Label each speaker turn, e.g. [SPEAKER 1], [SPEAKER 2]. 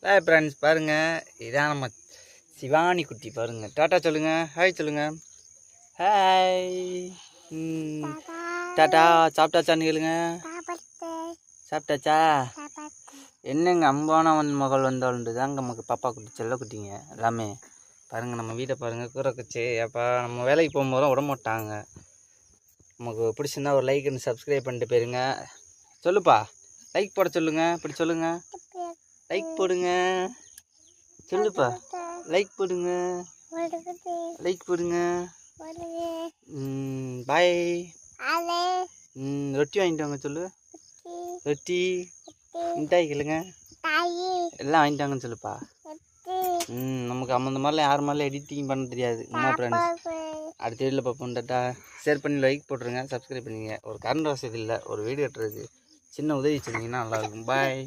[SPEAKER 1] Hi friends பாருங்கள், இதான் நம்ம சிவானி குட்டி. பாருங்கள், டாட்டா சொல்லுங்கள், ஹாய் சொல்லுங்கள். ஹாய். டாட்டா. சாப்பிட்டாச்சான்னு கேளுங்க. சாப்பிட்டாச்சா? என்னங்க அம்பான மகள் வந்தாலுண்டு தாங்க நமக்கு பாப்பா குட்டி, செல்ல குட்டிங்க எல்லாமே. பாருங்கள், நம்ம வீட்டை பாருங்கள், கூரை கச்சு. அப்போ நம்ம வேலைக்கு போகும்போது விட மாட்டாங்க. நமக்கு பிடிச்சிருந்தா ஒரு லைக் அண்ட் சப்ஸ்கிரைப் பண்ணிட்டு போயிருங்க. சொல்லுப்பா, லைக் போட சொல்லுங்கள். இப்படி சொல்லுங்கள், லைக் போடுங்க. சொல்லுப்பா, லைக் போடுங்க, லைக் போடுங்க. பாய். ரொட்டி வாங்கிட்டு வாங்க சொல்லு. ரொட்டி, மிட்டாய் கேளுங்க, எல்லாம் வாங்கிட்டு வாங்கன்னு சொல்லுப்பா. நமக்கு அந்த மாதிரிலாம் யார் மாதிரிலாம் எடிட்டிங் பண்ண தெரியாது. அம்மா ஃப்ரெண்ட்ஸ், அடுத்த வீடியோவில் பார்ப்போம். டாட்டா. ஷேர் பண்ணி லைக் போட்டுருங்க, சப்ஸ்கிரைப் பண்ணிங்க. ஒரு கரண்ட் வசதி இல்லை, ஒரு வீடியோ எடுத்துறதுக்கு சின்ன உதவி செஞ்சிங்கன்னா நல்லாயிருக்கும். பாய்.